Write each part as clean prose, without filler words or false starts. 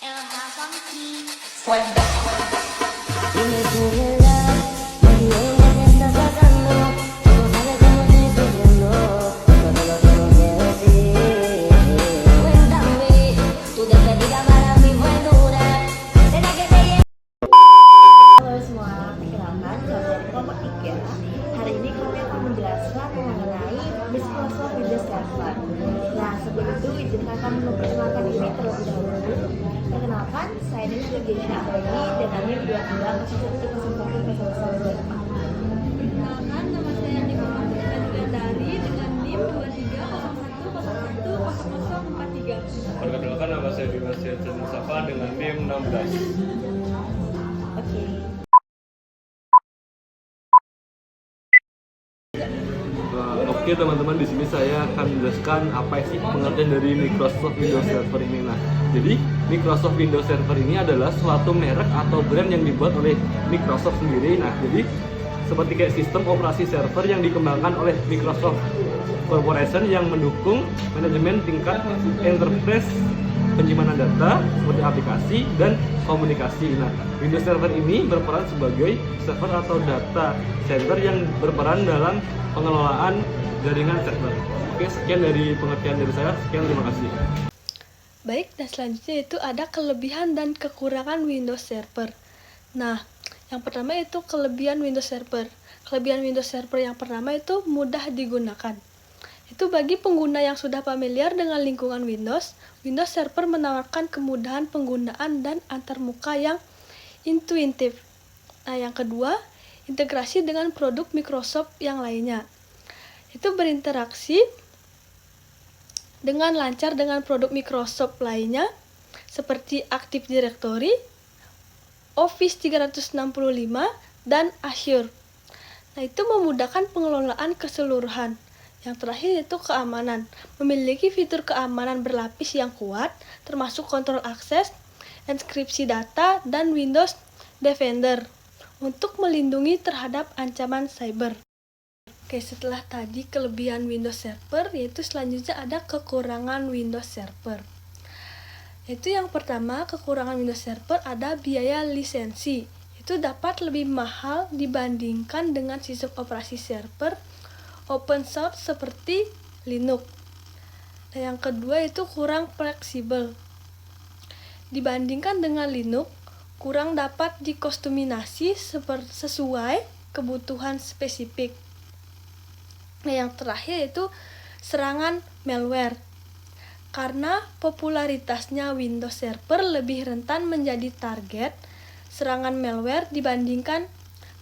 Dime tu verdad, nadie me está sacando. No sabes cómo estoy sufriendo, solo lo tengo que decir. Cuéntame, tu despedida para mí fue dura. ¿Será que te llevo? Halo semua, perkenalkan kami dari kelompok 3. Hari ini kami akan menjelaskan mengenai Microsoft Windows Server. Nah, sebelum itu izinkan kami memperkenalkan diri terlebih dahulu. Perkenalkan, saya Denis Geisha Abadi dengan NIM 230101 Perkenalkan, nama saya Niko Martina Dari dengan NIM 2301010043. Perkenalkan, nama saya Dimas Yajan Mustafa dengan NIM 16. Oke. Oke teman-teman, di sini saya akan menjelaskan apa sih pengertian dari Microsoft Windows Server ini. Nah, jadi Microsoft Windows Server ini adalah suatu merek atau brand yang dibuat oleh Microsoft sendiri. Nah, jadi seperti kayak sistem operasi server yang dikembangkan oleh Microsoft Corporation yang mendukung manajemen tingkat enterprise, penyimpanan data seperti aplikasi dan komunikasi. Nah, Windows Server ini berperan sebagai server atau data center yang berperan dalam pengelolaan jaringan server. Oke, sekian dari pengertian dari saya. Sekian, terima kasih. Baik, dan selanjutnya itu ada kelebihan dan kekurangan Windows Server. Nah, yang pertama itu kelebihan Windows Server. Kelebihan Windows Server yang pertama itu mudah digunakan. Itu bagi pengguna yang sudah familiar dengan lingkungan Windows, Windows Server menawarkan kemudahan penggunaan dan antarmuka yang intuitif. Nah, yang kedua, integrasi dengan produk Microsoft yang lainnya. Itu berinteraksi dengan lancar dengan produk Microsoft lainnya seperti Active Directory, Office 365, dan Azure. Nah, itu memudahkan pengelolaan keseluruhan. Yang terakhir itu keamanan. Memiliki fitur keamanan berlapis yang kuat, termasuk kontrol akses, enkripsi data, dan Windows Defender untuk melindungi terhadap ancaman cyber. Oke, setelah tadi kelebihan Windows Server, yaitu selanjutnya ada kekurangan Windows Server. Yaitu yang pertama, kekurangan Windows Server ada biaya lisensi. Itu dapat lebih mahal dibandingkan dengan sistem operasi server open source seperti Linux. Dan yang kedua itu kurang fleksibel. Dibandingkan dengan Linux, kurang dapat dikostuminasi sesuai kebutuhan spesifik. Nah, yang terakhir itu serangan malware. Karena popularitasnya Windows Server lebih rentan menjadi target serangan malware dibandingkan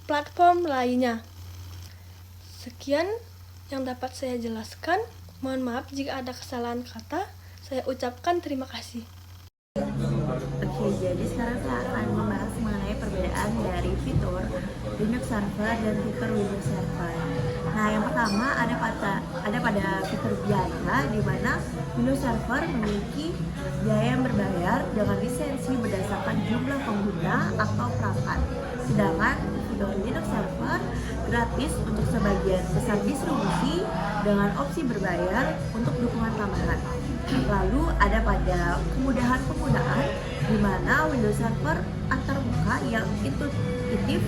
platform lainnya. Sekian yang dapat saya jelaskan. Mohon maaf jika ada kesalahan kata. Saya ucapkan terima kasih. Oke, jadi sekarang saya akan membahas mengenai perbedaan dari fitur Linux Server dan fitur Windows Server. Nah, yang pertama ada pada fitur biaya, di mana Windows Server memiliki biaya yang berbayar dengan lisensi berdasarkan jumlah pengguna atau perangkat. Sedangkan fitur Linux Server gratis untuk sebagian besar distribusi dengan opsi berbayar untuk dukungan tambahan. Lalu ada pada kemudahan penggunaan, di mana Windows Server antarmuka yang intuitif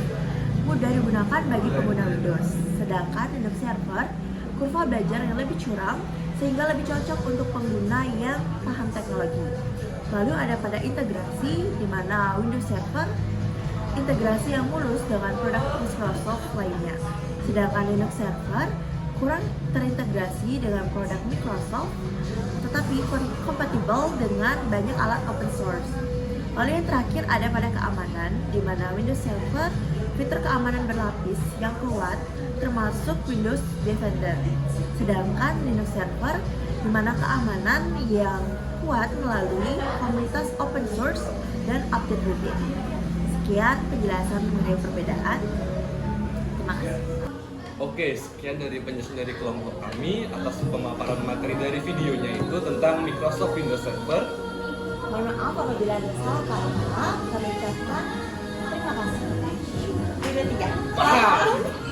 mudah digunakan bagi pengguna Windows. Sedangkan Linux Server kurva belajar yang lebih curam sehingga lebih cocok untuk pengguna yang paham teknologi. Lalu ada pada integrasi, di mana Windows Server integrasi yang mulus dengan produk Microsoft lainnya. Sedangkan Linux Server kurang terintegrasi dengan produk Microsoft, tetapi kompatibel dengan banyak alat open source. Lalu yang terakhir ada pada keamanan, di mana Windows Server fitur keamanan berlapis yang kuat termasuk Windows Defender. Sedangkan Linux Server di mana keamanan yang kuat melalui komunitas open source dan update rutin. Sekian penjelasan mengenai perbedaan. Terima kasih. Oke, sekian dari penjelasan dari kelompok kami atas pemaparan materi dari videonya itu tentang Microsoft Windows Server. Mohon maaf apabila ada salah kata. Kami ucapkan terima kasih. Video 3.